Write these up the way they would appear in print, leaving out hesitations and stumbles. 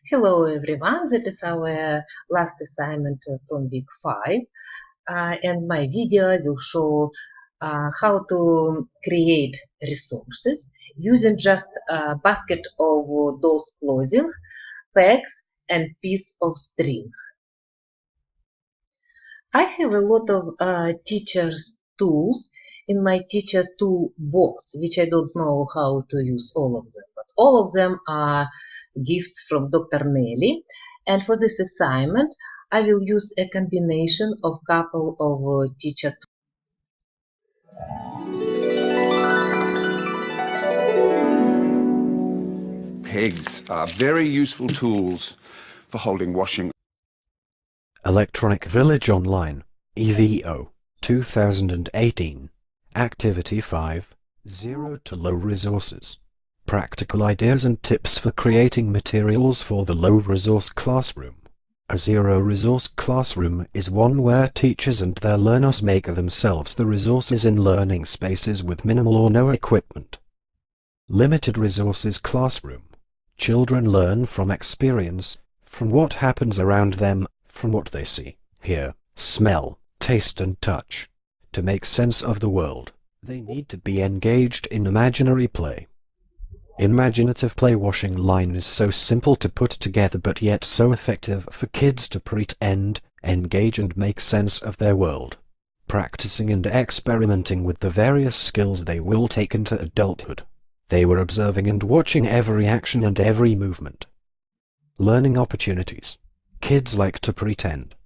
Hello everyone, that is our last assignment from week 5 and my video will show how to create resources using just a basket of dolls clothing, pegs and piece of string. I have a lot of teachers tools in my teacher tool box, which I don't know how to use all of them, but all of them are gifts from Dr. Nelly, and for this assignment I will use a combination of couple of teacher tools. Pegs are very useful tools for holding washing. Electronic Village Online, EVO, 2018. Activity 5, Zero to Low Resources. Practical ideas and tips for creating materials for the low-resource classroom. A zero-resource classroom is one where teachers and their learners make themselves the resources in learning spaces with minimal or no equipment. Limited resources classroom. Children learn from experience, from what happens around them, from what they see, hear, smell, taste and touch. To make sense of the world, they need to be engaged in imaginary play. Imaginative play washing line is so simple to put together but yet so effective for kids to pretend, engage and make sense of their world. Practicing and experimenting with the various skills they will take into adulthood. They were observing and watching every action and every movement. Learning opportunities. Kids like to pretend.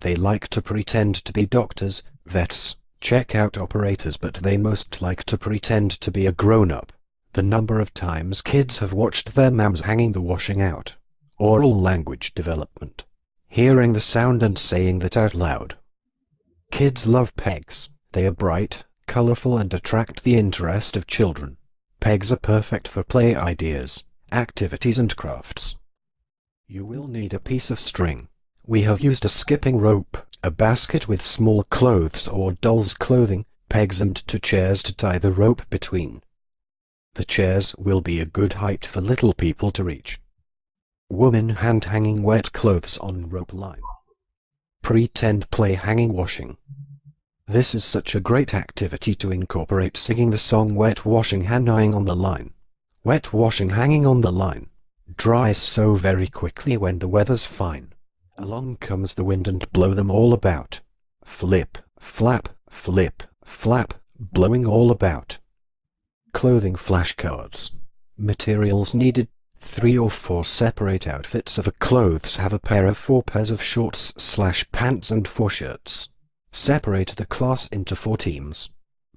They like to pretend to be doctors, vets, checkout operators, but they most like to pretend to be a grown-up. The number of times kids have watched their mams hanging the washing out. Oral language development. Hearing the sound and saying that out loud. Kids love pegs. They are bright, colorful and attract the interest of children. Pegs are perfect for play ideas, activities and crafts. You will need a piece of string. We have used a skipping rope, a basket with small clothes or doll's clothing, pegs and 2 chairs to tie the rope between. The chairs will be a good height for little people to reach. Woman hand hanging wet clothes on rope line. Pretend play hanging washing. This is such a great activity to incorporate singing the song Wet Washing Hanging on the Line. Wet washing hanging on the line. Dries so very quickly when the weather's fine. Along comes the wind and blow them all about. Flip, flap, blowing all about. Clothing flashcards. Materials needed. 3 or 4 separate outfits of clothes. Have a pair of 4 pairs of shorts/pants and 4 shirts. Separate the class into 4 teams.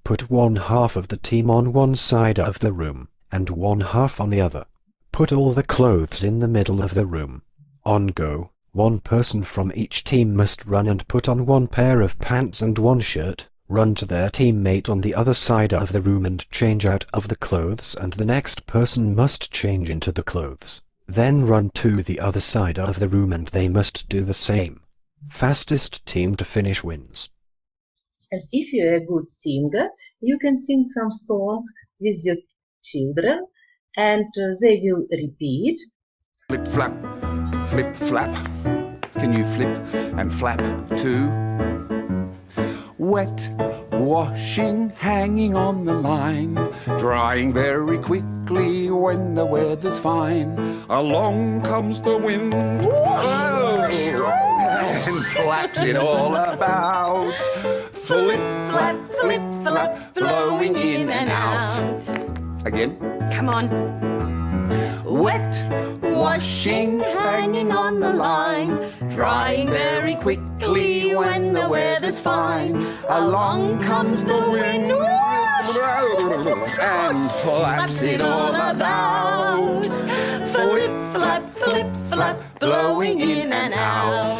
Put 1/2 of the team on one side of the room, and 1/2 on the other. Put all the clothes in the middle of the room. On go, 1 person from each team must run and put on 1 pair of pants and 1 shirt, run to their teammate on the other side of the room and change out of the clothes, and the next person must change into the clothes. Then run to the other side of the room and they must do the same. Fastest team to finish wins. And if you're a good singer, you can sing some song with your children and they will repeat. Flip, flap, flip, flap. Can you flip and flap too? Wet washing hanging on the line, drying very quickly when the weather's fine. Along comes the wind, and flaps it all about. Flip, flap, blowing in and out. Again. Come on. Wet washing hanging on the line, drying very quickly when the weather's fine. Along comes the wind and flaps it all about. Flip, flap, blowing in and out.